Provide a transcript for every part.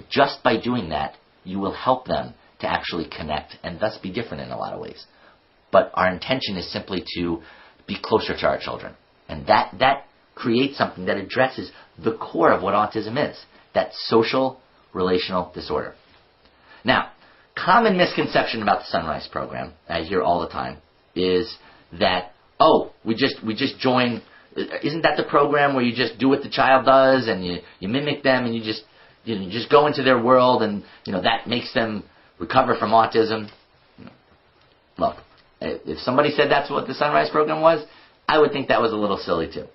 And just by doing that, you will help them to actually connect and thus be different in a lot of ways. But our intention is simply to be closer to our children. And that creates something that addresses the core of what autism is, that social relational disorder. Now, common misconception about the Sunrise program, I hear all the time, is that, oh, we just join, isn't that the program where you just do what the child does and you mimic them and you just go into their world and that makes them recover from autism? Look, if somebody said that's what the Sunrise program was, I would think that was a little silly too.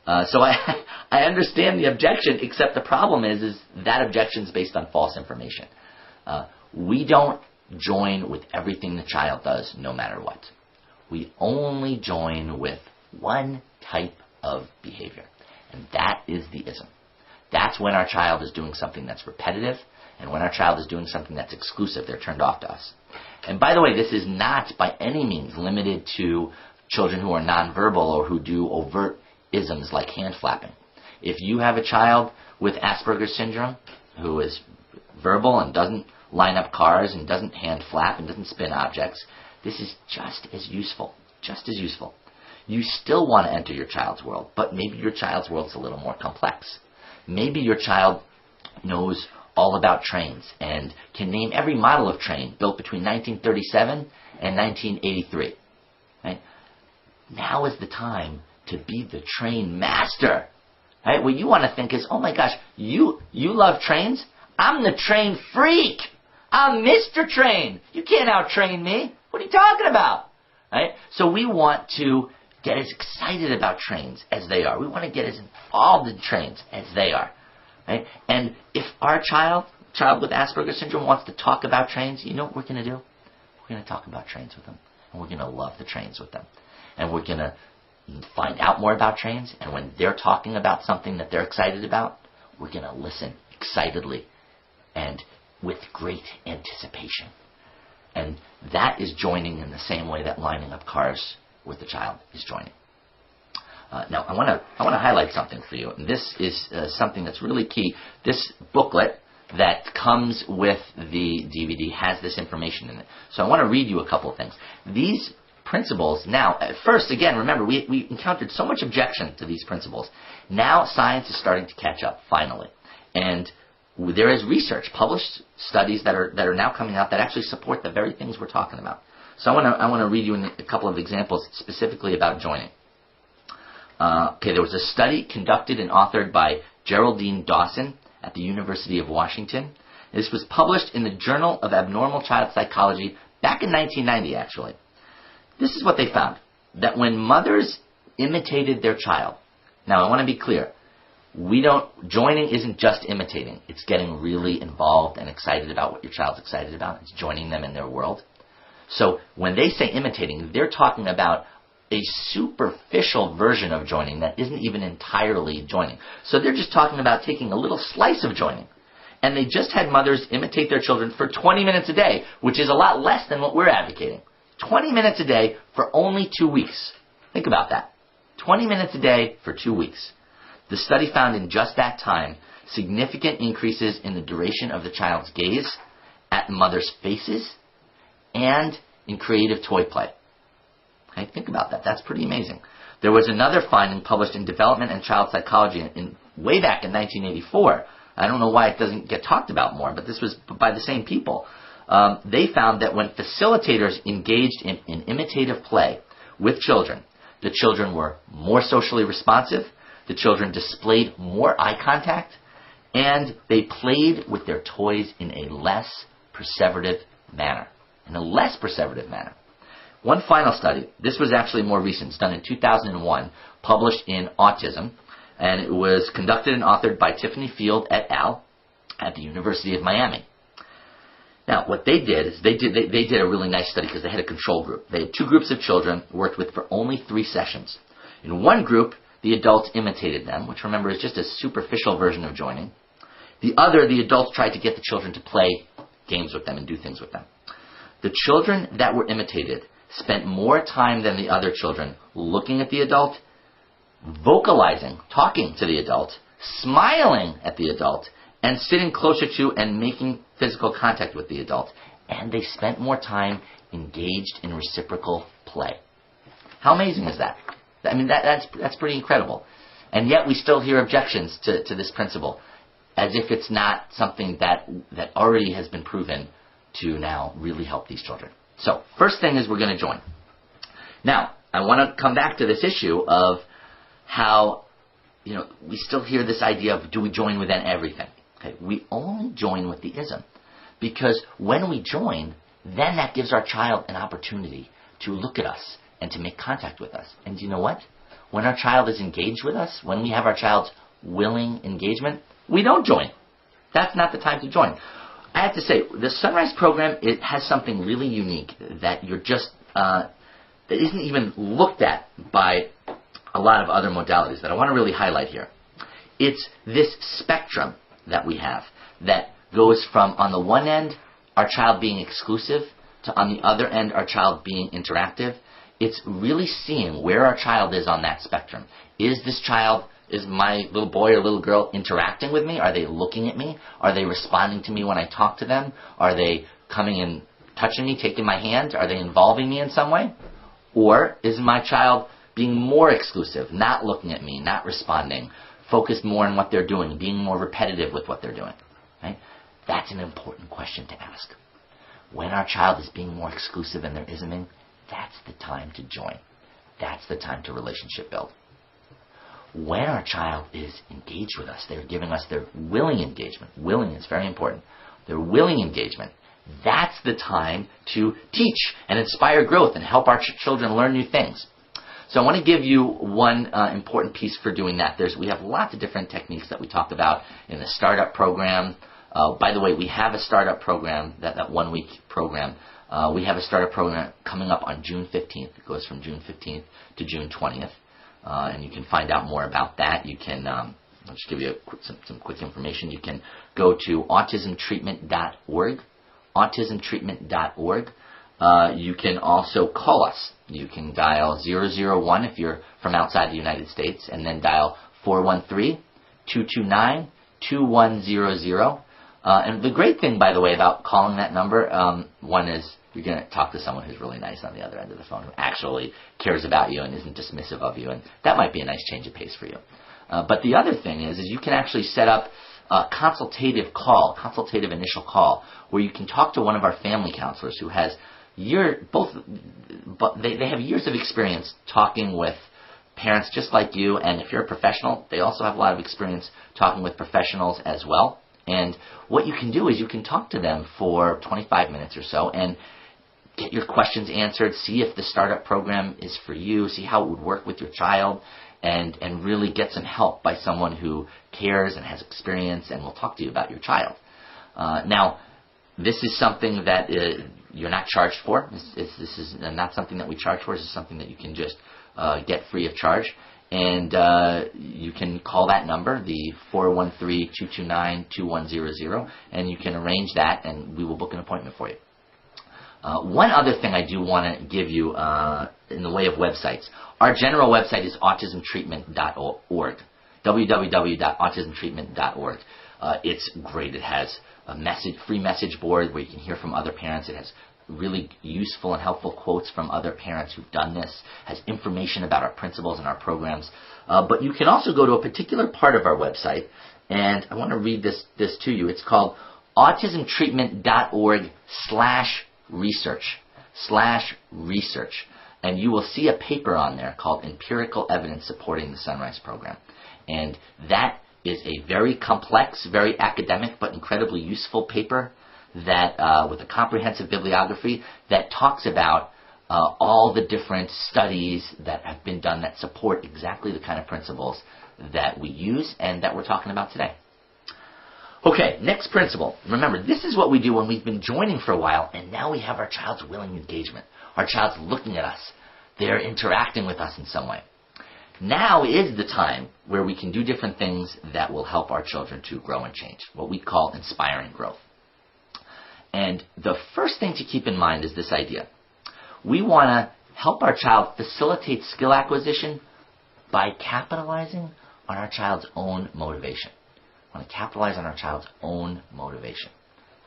So I understand the objection, except the problem is that objection is based on false information. We don't join with everything the child does, no matter what. We only join with one type of behavior, and that is the ism. That's when our child is doing something that's repetitive, and when our child is doing something that's exclusive, they're turned off to us. And by the way, this is not by any means limited to children who are nonverbal or who do overt isms like hand flapping. If you have a child with Asperger's syndrome who is verbal and doesn't line up cars and doesn't hand flap and doesn't spin objects, this is just as useful. You still want to enter your child's world, but maybe your child's world is a little more complex. Maybe your child knows all about trains and can name every model of train built between 1937 and 1983. Right? Now is the time to be the train master. Right? What you want to think is, oh my gosh, you love trains? I'm the train freak. I'm Mr. Train. You can't out-train me. What are you talking about? Right? So we want to get as excited about trains as they are. We want to get as involved in trains as they are. Right? And if our child with Asperger's syndrome wants to talk about trains, you know what we're going to do? We're going to talk about trains with them. And we're going to love the trains with them. And we're going to find out more about trains. And when they're talking about something that they're excited about, we're going to listen excitedly and with great anticipation. And that is joining in the same way that lining up cars with the child is joining. Now, I want to highlight something for you, and this is something that's really key. This booklet that comes with the DVD has this information in it. So I want to read you a couple of things. These principles, now, at first, again, remember, we encountered so much objection to these principles. Now science is starting to catch up, finally. And there is research, published studies that are now coming out that actually support the very things we're talking about. So I want to read you a couple of examples specifically about joining. There was a study conducted and authored by Geraldine Dawson at the University of Washington. This was published in the Journal of Abnormal Child Psychology back in 1990, actually. This is what they found, that when mothers imitated their child, now I want to be clear, joining isn't just imitating. It's getting really involved and excited about what your child's excited about. It's joining them in their world. So when they say imitating, they're talking about a superficial version of joining that isn't even entirely joining. So they're just talking about taking a little slice of joining. And they just had mothers imitate their children for 20 minutes a day, which is a lot less than what we're advocating. 20 minutes a day for only 2 weeks. Think about that. 20 minutes a day for 2 weeks. The study found in just that time significant increases in the duration of the child's gaze, at the mother's faces, and in creative toy play. Okay, think about that. That's pretty amazing. There was another finding published in Development and Child Psychology way back in 1984. I don't know why it doesn't get talked about more, but this was by the same people. They found that when facilitators engaged in imitative play with children, the children were more socially responsive, the children displayed more eye contact, and they played with their toys in a less perseverative manner. One final study, this was actually more recent, it's done in 2001, published in Autism, and it was conducted and authored by Tiffany Field et al. At the University of Miami. Now, what they did is they did a really nice study because they had a control group. They had 2 groups of children worked with for only 3 sessions. In one group, the adults imitated them, which remember is just a superficial version of joining. The other, the adults tried to get the children to play games with them and do things with them. The children that were imitated spent more time than the other children looking at the adult, vocalizing, talking to the adult, smiling at the adult, and sitting closer to and making physical contact with the adult. And they spent more time engaged in reciprocal play. How amazing is that? I mean, that's pretty incredible. And yet we still hear objections to this principle, as if it's not something that already has been proven to now really help these children. So, first thing is we're going to join. Now, I want to come back to this issue of how, we still hear this idea of, do we join with everything? Okay, we only join with the ism. Because when we join, then that gives our child an opportunity to look at us and to make contact with us. And you know what? When our child is engaged with us, when we have our child's willing engagement, we don't join. That's not the time to join. I have to say, the Sunrise program, it has something really unique that you're just, that isn't even looked at by a lot of other modalities that I want to really highlight here. It's this spectrum that we have that goes from, on the one end, our child being exclusive, to on the other end, our child being interactive. It's really seeing where our child is on that spectrum. Is my little boy or little girl interacting with me? Are they looking at me? Are they responding to me when I talk to them? Are they coming and touching me, taking my hand? Are they involving me in some way? Or is my child being more exclusive, not looking at me, not responding, focused more on what they're doing, being more repetitive with what they're doing? Right? That's an important question to ask. When our child is being more exclusive and they're isming, that's the time to join. That's the time to relationship build. When our child is engaged with us, they're giving us their willing engagement. Willing is very important. Their willing engagement. That's the time to teach and inspire growth and help our children learn new things. So I want to give you one important piece for doing that. We have lots of different techniques that we talked about in the startup program. By the way, we have a startup program, that 1 week program. We have a startup program coming up on June 15th. It goes from June 15th to June 20th. And you can find out more about that. You can, I'll just give you some quick information. You can go to autismtreatment.org, autismtreatment.org. You can also call us. You can dial 001 if you're from outside the United States, and then dial 413-229-2100. And the great thing, by the way, about calling that number, one is you're going to talk to someone who's really nice on the other end of the phone, who actually cares about you and isn't dismissive of you, and that might be a nice change of pace for you. But the other thing is you can actually set up a consultative initial call, where you can talk to one of our family counselors who has they have years of experience talking with parents just like you, and if you're a professional, they also have a lot of experience talking with professionals as well. And what you can do is you can talk to them for 25 minutes or so and get your questions answered, see if the startup program is for you, see how it would work with your child, and really get some help by someone who cares and has experience and will talk to you about your child. Now, this is something that you're not charged for. This is not something that we charge for. This is something that you can just get free of charge. And you can call that number, the 413-229-2100, and you can arrange that, and we will book an appointment for you. One other thing I do want to give you in the way of websites. Our general website is autismtreatment.org, www.autismtreatment.org. It's great. It has a free message board where you can hear from other parents. It has really useful and helpful quotes from other parents who've done this, has information about our principles and our programs. But you can also go to a particular part of our website, and I want to read this to you. It's called autismtreatment.org/research. And you will see a paper on there called Empirical Evidence Supporting the Sunrise Program. And that is a very complex, very academic, but incredibly useful paper that with a comprehensive bibliography that talks about all the different studies that have been done that support exactly the kind of principles that we use and that we're talking about today. Okay, next principle. Remember, this is what we do when we've been joining for a while, and now we have our child's willing engagement. Our child's looking at us. They're interacting with us in some way. Now is the time where we can do different things that will help our children to grow and change, what we call inspiring growth. And the first thing to keep in mind is this idea. We want to help our child facilitate skill acquisition by capitalizing on our child's own motivation. want to capitalize on our child's own motivation.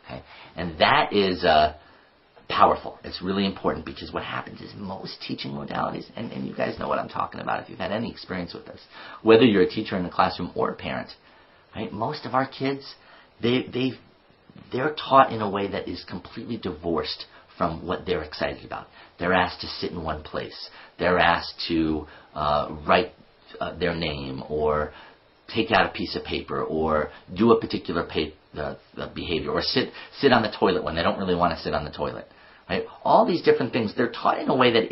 Okay? And that is powerful. It's really important because what happens is most teaching modalities, and you guys know what I'm talking about if you've had any experience with this, whether you're a teacher in the classroom or a parent, right? Most of our kids, they're taught in a way that is completely divorced from what they're excited about. They're asked to sit in one place. They're asked to write their name or take out a piece of paper or do a particular behavior or sit on the toilet when they don't really want to sit on the toilet. Right? All these different things, they're taught in a way that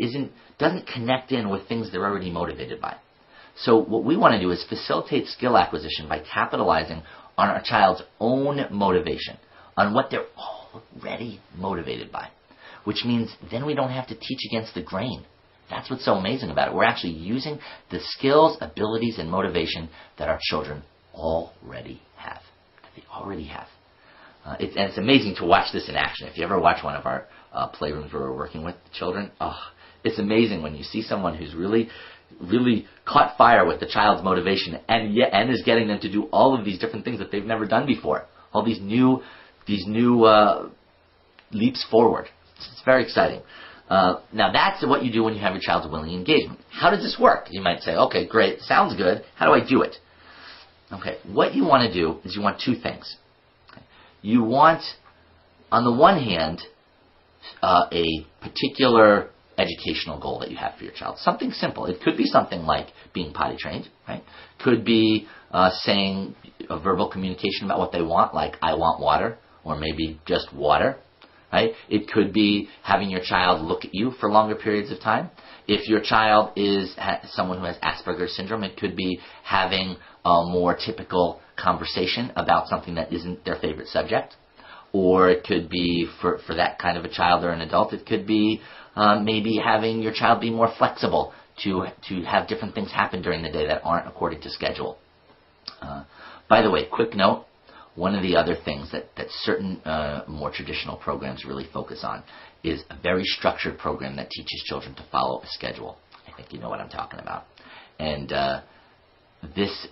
doesn't connect in with things they're already motivated by. So what we want to do is facilitate skill acquisition by capitalizing on our child's own motivation, on what they're already motivated by, which means then we don't have to teach against the grain. That's what's so amazing about it. We're actually using the skills, abilities, and motivation that our children already have. It's amazing to watch this in action. If you ever watch one of our playrooms where we're working with children, it's amazing when you see someone who's really, really caught fire with the child's motivation and is getting them to do all of these different things that they've never done before. All these new leaps forward. It's very exciting. Now that's what you do when you have your child's willing engagement. How does this work? You might say, okay, great, sounds good. How do I do it? Okay, what you want to do is you want two things. Okay. You want, on the one hand, a particular educational goal that you have for your child. Something simple. It could be something like being potty trained, right? Could be saying a verbal communication about what they want, like I want water, or maybe just water. Right? It could be having your child look at you for longer periods of time. If your child is someone who has Asperger's syndrome, it could be having a more typical conversation about something that isn't their favorite subject. Or it could be, for that kind of a child or an adult, it could be maybe having your child be more flexible to have different things happen during the day that aren't according to schedule. By the way, quick note. One of the other things that certain more traditional programs really focus on is a very structured program that teaches children to follow a schedule. I think you know what I'm talking about. And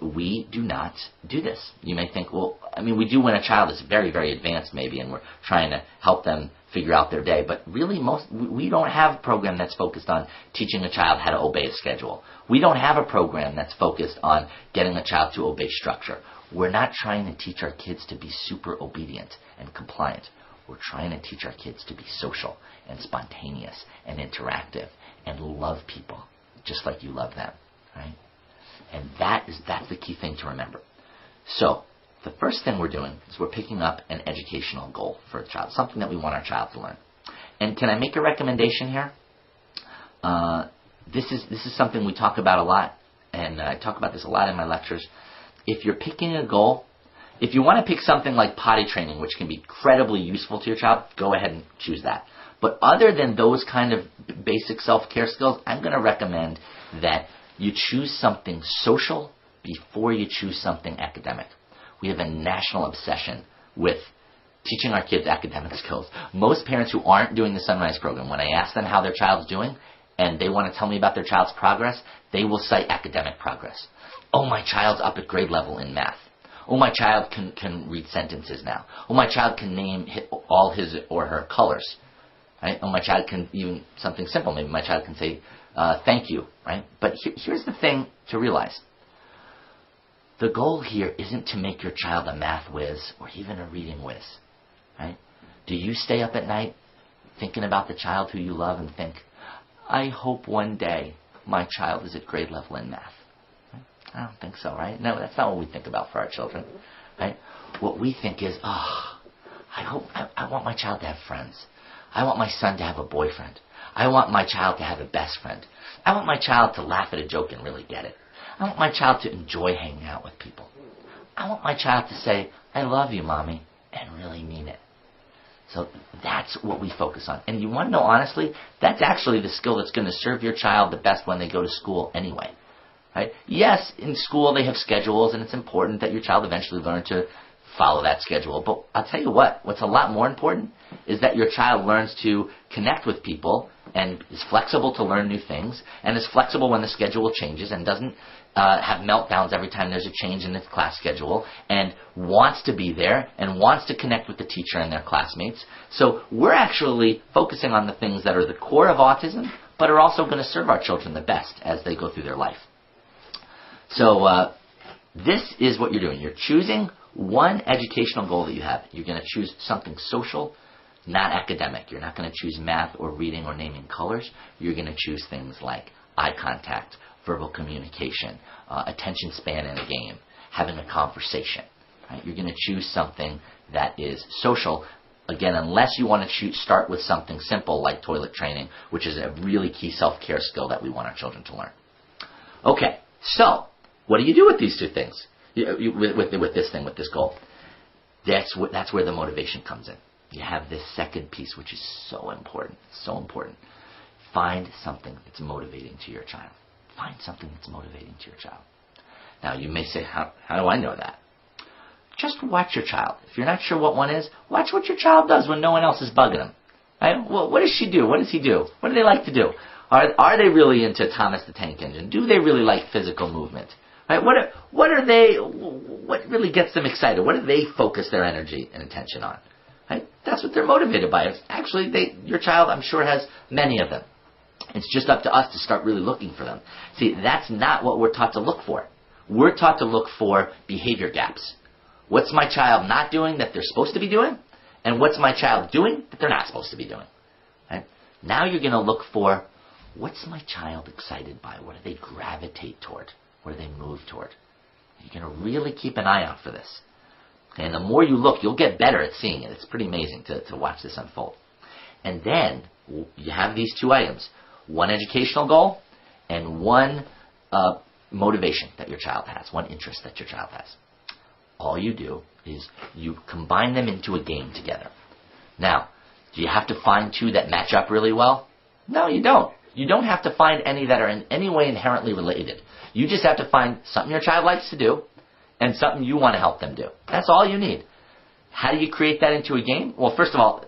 we do not do this. You may think, well, I mean, we do when a child is very, very advanced maybe, and we're trying to help them figure out their day. But really, we don't have a program that's focused on teaching a child how to obey a schedule. We don't have a program that's focused on getting a child to obey structure. We're not trying to teach our kids to be super obedient and compliant. We're trying to teach our kids to be social and spontaneous and interactive and love people just like you love them, right? And that's the key thing to remember. So the first thing we're doing is we're picking up an educational goal for a child, something that we want our child to learn. And can I make a recommendation here? This is something we talk about a lot, and I talk about this a lot in my lectures. If you're picking a goal, if you want to pick something like potty training, which can be incredibly useful to your child, go ahead and choose that. But other than those kind of basic self-care skills, I'm going to recommend that you choose something social before you choose something academic. We have a national obsession with teaching our kids academic skills. Most parents who aren't doing the Sunrise program, when I ask them how their child's doing and they want to tell me about their child's progress, they will cite academic progress. Oh, my child's up at grade level in math. Oh, my child can read sentences now. Oh, my child can name all his or her colors. Right? Oh, my child can even, something simple, maybe my child can say thank you. Right? But here's the thing to realize. The goal here isn't to make your child a math whiz or even a reading whiz. Right? Do you stay up at night thinking about the child who you love and think, I hope one day my child is at grade level in math? I don't think so, right? No, that's not what we think about for our children, right? What we think is, I want my child to have friends. I want my son to have a boyfriend. I want my child to have a best friend. I want my child to laugh at a joke and really get it. I want my child to enjoy hanging out with people. I want my child to say, I love you, Mommy, and really mean it. So that's what we focus on. And you want to know, honestly, that's actually the skill that's going to serve your child the best when they go to school anyway. Right? Yes, in school they have schedules, and it's important that your child eventually learn to follow that schedule. But I'll tell you what's a lot more important is that your child learns to connect with people and is flexible to learn new things and is flexible when the schedule changes and doesn't have meltdowns every time there's a change in its class schedule, and wants to be there and wants to connect with the teacher and their classmates. So we're actually focusing on the things that are the core of autism, but are also going to serve our children the best as they go through their life. So this is what you're doing. You're choosing one educational goal that you have. You're going to choose something social, not academic. You're not going to choose math or reading or naming colors. You're going to choose things like eye contact, verbal communication, attention span in a game, having a conversation. Right? You're going to choose something that is social, again, unless you want to start with something simple like toilet training, which is a really key self-care skill that we want our children to learn. Okay, so what do you do with these two things? With this thing, with this goal? That's where the motivation comes in. You have this second piece, which is so important. So important. Find something that's motivating to your child. Find something that's motivating to your child. Now, you may say, how do I know that? Just watch your child. If you're not sure what one is, watch what your child does when no one else is bugging them. Right? Well, what does she do? What does he do? What do they like to do? Are they really into Thomas the Tank Engine? Do they really like physical movement? Right? What really gets them excited? What do they focus their energy and attention on? Right? That's what they're motivated by. Actually, your child, I'm sure, has many of them. It's just up to us to start really looking for them. See, that's not what we're taught to look for. We're taught to look for behavior gaps. What's my child not doing that they're supposed to be doing? And what's my child doing that they're not supposed to be doing? Right? Now you're going to look for, what's my child excited by? What do they gravitate toward? What do they move toward? You're going to really keep an eye out for this. Okay? And the more you look, you'll get better at seeing it. It's pretty amazing to watch this unfold. And then you have these two items. One educational goal and one motivation that your child has, one interest that your child has. All you do is you combine them into a game together. Now, do you have to find two that match up really well? No, you don't. You don't have to find any that are in any way inherently related. You just have to find something your child likes to do and something you want to help them do. That's all you need. How do you create that into a game? Well, first of all,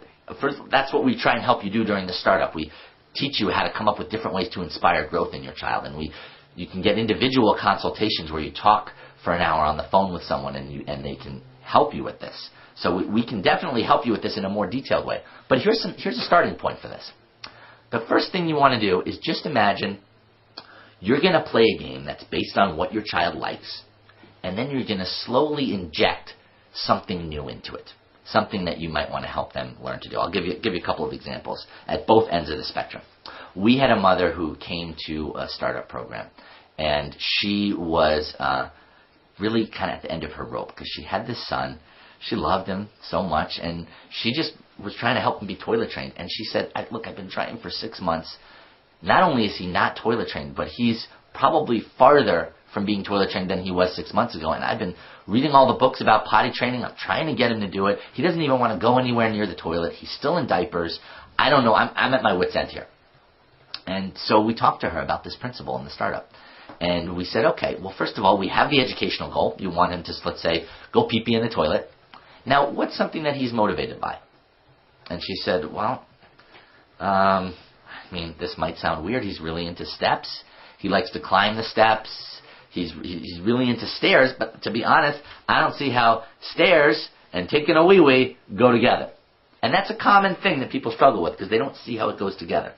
that's what we try and help you do during the startup. We teach you how to come up with different ways to inspire growth in your child. And you can get individual consultations where you talk for an hour on the phone with someone and they can help you with this. So we can definitely help you with this in a more detailed way. But here's a starting point for this. The first thing you want to do is just imagine you're going to play a game that's based on what your child likes, and then you're going to slowly inject something new into it, something that you might want to help them learn to do. I'll give you a couple of examples at both ends of the spectrum. We had a mother who came to a startup program, and she was really kind of at the end of her rope because she had this son. She loved him so much, and she just was trying to help him be toilet trained. And she said, look, I've been trying for 6 months. Not only is he not toilet trained, but he's probably farther from being toilet trained than he was 6 months ago. And I've been reading all the books about potty training. I'm trying to get him to do it. He doesn't even want to go anywhere near the toilet. He's still in diapers. I don't know. I'm at my wit's end here. And so we talked to her about this principle in the startup. And we said, okay, well, first of all, we have the educational goal. You want him to, let's say, go pee-pee in the toilet. Now, what's something that he's motivated by? And she said, well, this might sound weird. He's really into steps. He likes to climb the steps. He's really into stairs. But to be honest, I don't see how stairs and taking a wee-wee go together. And that's a common thing that people struggle with because they don't see how it goes together.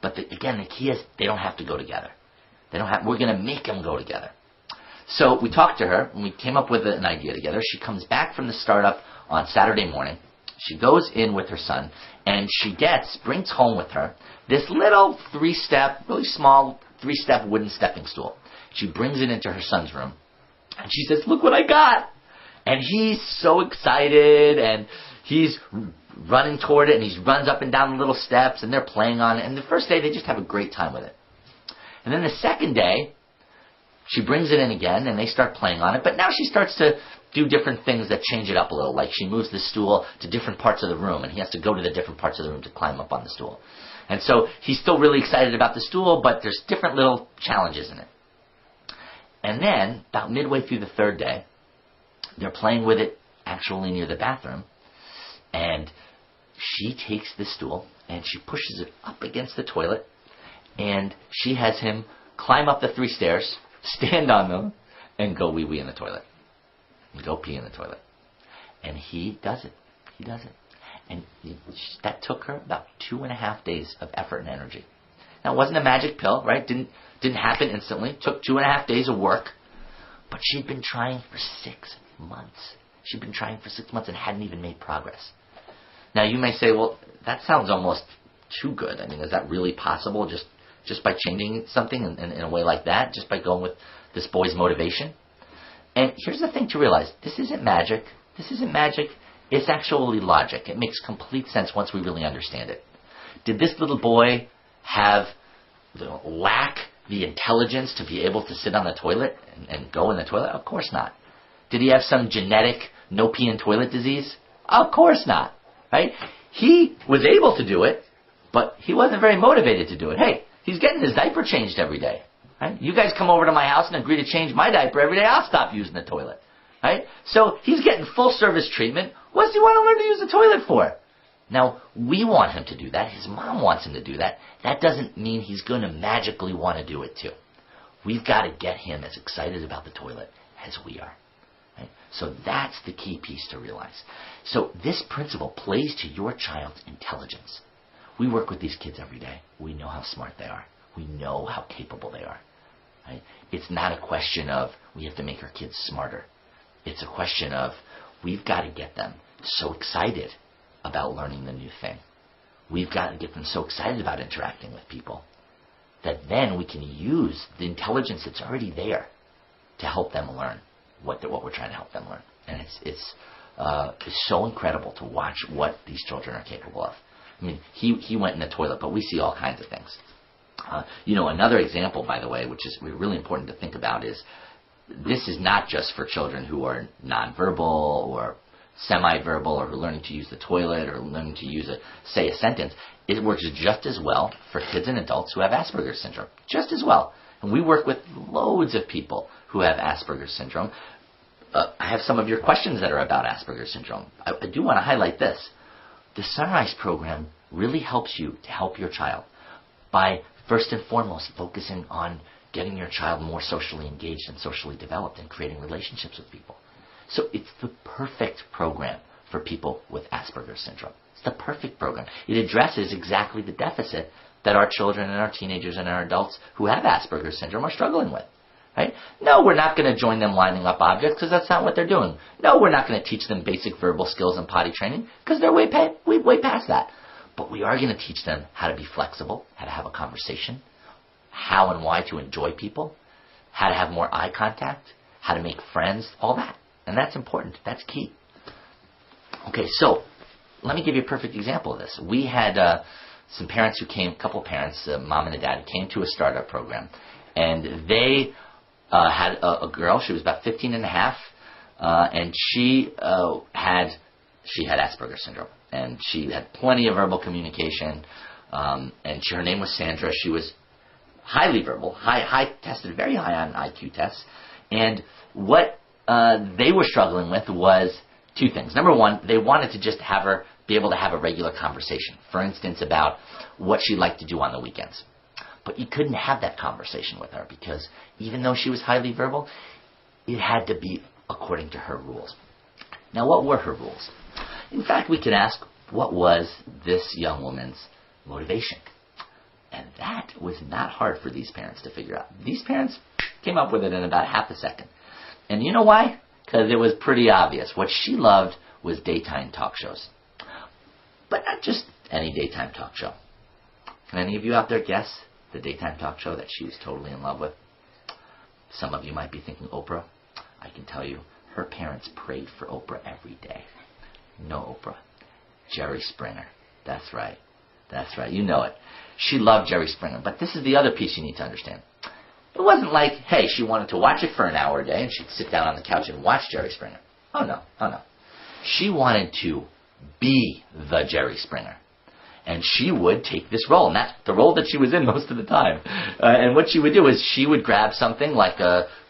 But again, the key is they don't have to go together. We're going to make them go together. So we talked to her, and we came up with an idea together. She comes back from the startup on Saturday morning. She goes in with her son, and she brings home with her this little really small 3-step wooden stepping stool. She brings it into her son's room, and she says, look what I got. And he's so excited, and he's running toward it, and he runs up and down the little steps, and they're playing on it. And the first day, they just have a great time with it. And then the second day, she brings it in again, and they start playing on it. But now she starts to do different things that change it up a little. Like she moves the stool to different parts of the room, and he has to go to the different parts of the room to climb up on the stool. And so he's still really excited about the stool, but there's different little challenges in it. And then, about midway through the third day, they're playing with it actually near the bathroom. And she takes the stool, and she pushes it up against the toilet, and she has him climb up the 3 stairs stand on them, and go wee-wee in the toilet. And go pee in the toilet. And he does it. He does it. And that took her about 2.5 days of effort and energy. Now, it wasn't a magic pill, right? Didn't happen instantly. Took 2.5 days of work. But she'd been trying for 6 months. She'd been trying for 6 months and hadn't even made progress. Now, you may say, well, that sounds almost too good. I mean, is that really possible just by changing something in a way like that? Just by going with this boy's motivation? And here's the thing to realize. This isn't magic. This isn't magic. It's actually logic. It makes complete sense once we really understand it. Did this little boy lack the intelligence to be able to sit on the toilet and go in the toilet? Of course not. Did he have some genetic no pee in toilet disease? Of course not. Right? He was able to do it, but he wasn't very motivated to do it. Hey, he's getting his diaper changed every day. Right? You guys come over to my house and agree to change my diaper every day, I'll stop using the toilet. Right? So he's getting full service treatment. What does he want to learn to use the toilet for? Now, we want him to do that. His mom wants him to do that. That doesn't mean he's going to magically want to do it too. We've got to get him as excited about the toilet as we are. Right? So that's the key piece to realize. So this principle plays to your child's intelligence. We work with these kids every day. We know how smart they are. We know how capable they are. Right? It's not a question of we have to make our kids smarter. It's a question of we've got to get them so excited about learning the new thing. We've got to get them so excited about interacting with people that then we can use the intelligence that's already there to help them learn what we're trying to help them learn. And it's so incredible to watch what these children are capable of. I mean, he went in the toilet, but we see all kinds of things. Another example, by the way, which is really important to think about is this is not just for children who are nonverbal or semi-verbal or who are learning to use the toilet or learning to say a sentence. It works just as well for kids and adults who have Asperger's syndrome. Just as well. And we work with loads of people who have Asperger's syndrome. I have some of your questions that are about Asperger's syndrome. I do want to highlight this. The Sunrise program really helps you to help your child by, first and foremost, focusing on getting your child more socially engaged and socially developed and creating relationships with people. So it's the perfect program for people with Asperger's syndrome. It's the perfect program. It addresses exactly the deficit that our children and our teenagers and our adults who have Asperger's syndrome are struggling with. Right? No, we're not going to join them lining up objects because that's not what they're doing. No, we're not going to teach them basic verbal skills and potty training because they're way past that. But we are going to teach them how to be flexible, how to have a conversation, how and why to enjoy people, how to have more eye contact, how to make friends, all that. And that's important. That's key. Okay, so let me give you a perfect example of this. We had some parents who came, a couple of parents, mom and a dad, came to a startup program. And they had a girl, she was about 15 and a half, and she had Asperger's syndrome. And she had plenty of verbal communication, and her name was Sandra. She was highly verbal, tested very high on IQ tests. And what they were struggling with was two things. Number one, they wanted to just have her be able to have a regular conversation. For instance, about what she liked to do on the weekends. But you couldn't have that conversation with her because even though she was highly verbal, it had to be according to her rules. Now, what were her rules? In fact, we could ask, what was this young woman's motivation? And that was not hard for these parents to figure out. These parents came up with it in about half a second. And you know why? Because it was pretty obvious. What she loved was daytime talk shows. But not just any daytime talk show. Can any of you out there guess the daytime talk show that she was totally in love with? Some of you might be thinking Oprah. I can tell you, her parents prayed for Oprah every day. No Oprah. Jerry Springer. That's right. That's right. You know it. She loved Jerry Springer. But this is the other piece you need to understand. It wasn't like, hey, she wanted to watch it for an hour a day and she'd sit down on the couch and watch Jerry Springer. Oh, no. Oh, no. She wanted to be the Jerry Springer. And she would take this role. And that's the role that she was in most of the time. And what she would do is she would grab something like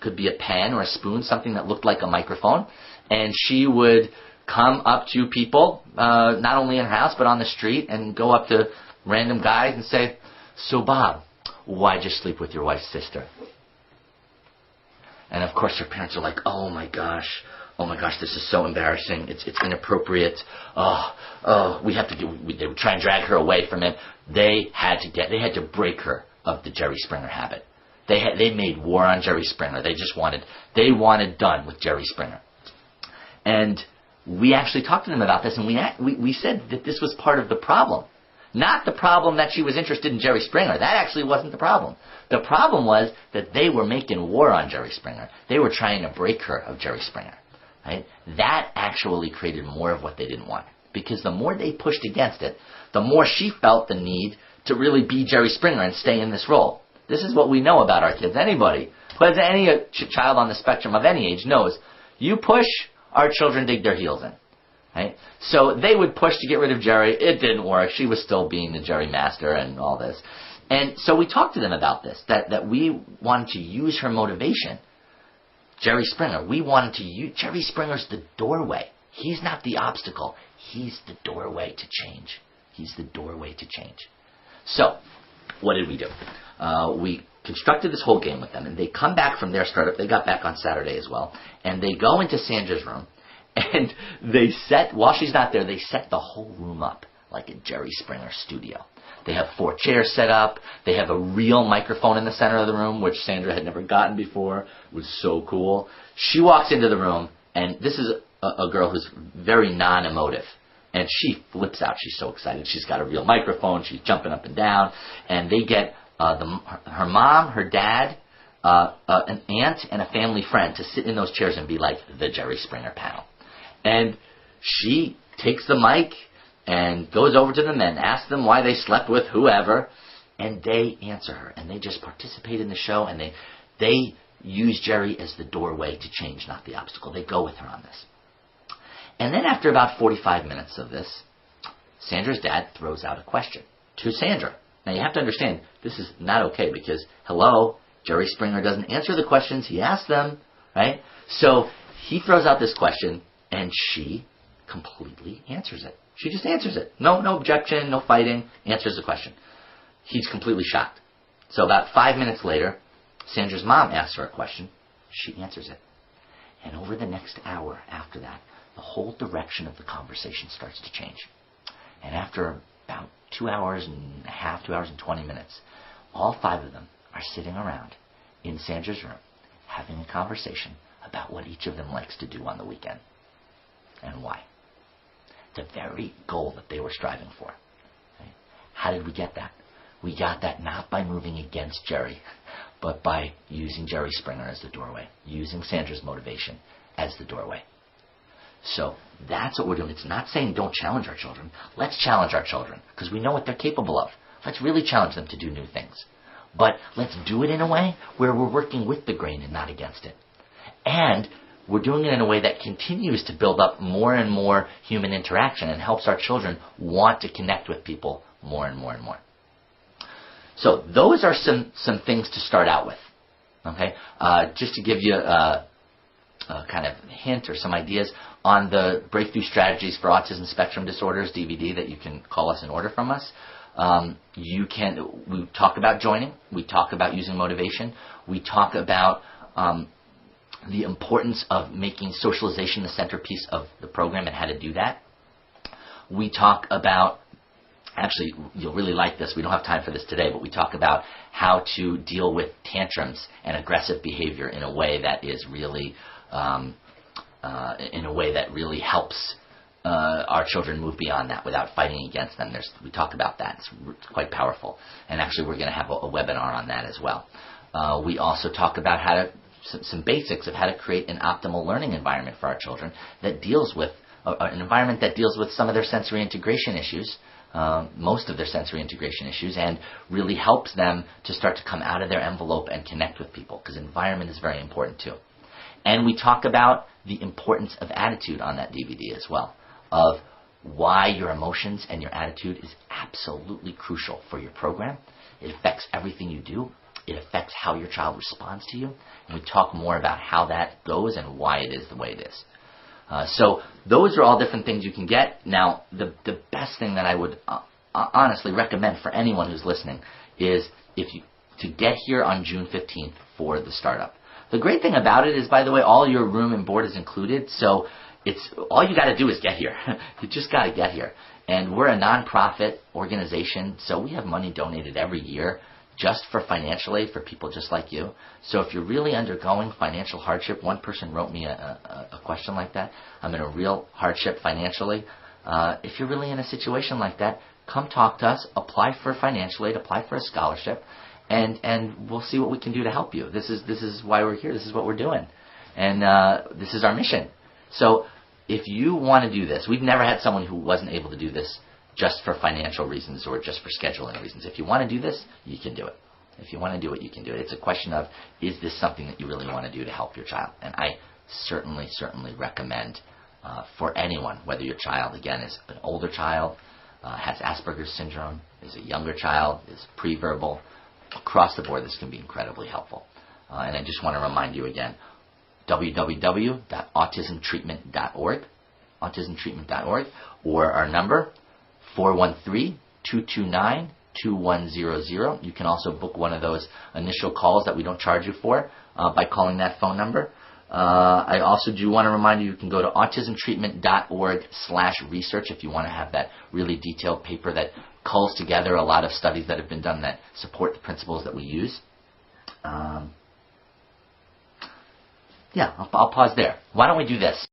could be a pen or a spoon, something that looked like a microphone. And she would come up to people, not only in her house, but on the street, and go up to random guys and say, so Bob, why'd you sleep with your wife's sister? And of course her parents are like, oh my gosh, this is so embarrassing. It's inappropriate. We have to they would try and drag her away from it. They had to break her of the Jerry Springer habit. They made war on Jerry Springer. They wanted done with Jerry Springer. And we actually talked to them about this, and we said that this was part of the problem. Not the problem that she was interested in Jerry Springer. That actually wasn't the problem. The problem was that they were making war on Jerry Springer. They were trying to break her of Jerry Springer. Right? That actually created more of what they didn't want. Because the more they pushed against it, the more she felt the need to really be Jerry Springer and stay in this role. This is what we know about our kids. Anybody who has any child on the spectrum of any age knows, you push, our children dig their heels in. Right? So they would push to get rid of Jerry. It didn't work. She was still being the Jerry master and all this. And so we talked to them about this, that we wanted to use her motivation. Jerry Springer, we wanted to use... Jerry Springer's the doorway. He's not the obstacle. He's the doorway to change. He's the doorway to change. So, what did we do? We constructed this whole game with them, and they come back from their startup. They got back on Saturday as well. And they go into Sandra's room, and while she's not there, they set the whole room up like a Jerry Springer studio. They have 4 chairs set up. They have a real microphone in the center of the room, which Sandra had never gotten before. It was so cool. She walks into the room, and this is a girl who's very non-emotive. And she flips out. She's so excited. She's got a real microphone. She's jumping up and down. And they get her mom, her dad, an aunt, and a family friend to sit in those chairs and be like the Jerry Springer panel. And she takes the mic and goes over to them and asks them why they slept with whoever, and they answer her, and they just participate in the show, and they use Jerry as the doorway to change, not the obstacle. They go with her on this. And then after about 45 minutes of this, Sandra's dad throws out a question to Sandra. Now you have to understand, this is not okay because, hello, Jerry Springer doesn't answer the questions, he asks them, right? So he throws out this question, and she completely answers it. She just answers it. No objection, no fighting, answers the question. He's completely shocked. So about 5 minutes later, Sandra's mom asks her a question. She answers it. And over the next hour after that, the whole direction of the conversation starts to change. And after about 2 hours and a half, 2 hours and 20 minutes, all 5 of them are sitting around in Sandra's room having a conversation about what each of them likes to do on the weekend and why. The very goal that they were striving for. Right? How did we get that? We got that not by moving against Jerry, but by using Jerry Springer as the doorway, using Sandra's motivation as the doorway. So that's what we're doing. It's not saying don't challenge our children. Let's challenge our children because we know what they're capable of. Let's really challenge them to do new things. But let's do it in a way where we're working with the grain and not against it. And we're doing it in a way that continues to build up more and more human interaction and helps our children want to connect with people more and more and more. So those are some things to start out with. Okay, just to give you a kind of hint or some ideas on the Breakthrough Strategies for Autism Spectrum Disorders DVD that you can call us and order from us. We talk about joining. We talk about using motivation. We talk about the importance of making socialization the centerpiece of the program and how to do that. We talk about, actually, you'll really like this. We don't have time for this today, but we talk about how to deal with tantrums and aggressive behavior in a way that is really, helps our children move beyond that without fighting against them. We talk about that. It's quite powerful. And actually, we're going to have a webinar on that as well. We also talk about some basics of how to create an optimal learning environment for our children that deals with an environment that deals with some of their sensory integration issues, most of their sensory integration issues, and really helps them to start to come out of their envelope and connect with people, because environment is very important too. And we talk about the importance of attitude on that DVD as well, of why your emotions and your attitude is absolutely crucial for your program. It affects everything you do. It affects how your child responds to you. And we talk more about how that goes and why it is the way it is. So those are all different things you can get. Now, the best thing that I would honestly recommend for anyone who's listening is to get here on June 15th for the startup. The great thing about it is, by the way, all your room and board is included, so it's all you got to do is get here. You just got to get here. And we're a nonprofit organization, so we have money donated every year just for financial aid for people just like you. So if you're really undergoing financial hardship, one person wrote me a question like that. I'm in a real hardship financially. If you're really in a situation like that, come talk to us, apply for financial aid, apply for a scholarship, and we'll see what we can do to help you. This is why we're here. This is what we're doing. And this is our mission. So if you want to do this, we've never had someone who wasn't able to do this just for financial reasons or just for scheduling reasons. If you want to do this, you can do it. If you want to do it, you can do it. It's a question of, is this something that you really want to do to help your child? And I certainly recommend for anyone, whether your child, again, is an older child, has Asperger's syndrome, is a younger child, is pre-verbal, across the board, this can be incredibly helpful. And I just want to remind you again, www.autismtreatment.org, or our number, 413-229-2100. You can also book one of those initial calls that we don't charge you for by calling that phone number. I also do want to remind you, you can go to autismtreatment.org/research if you want to have that really detailed paper that culls together a lot of studies that have been done that support the principles that we use. I'll pause there. Why don't we do this?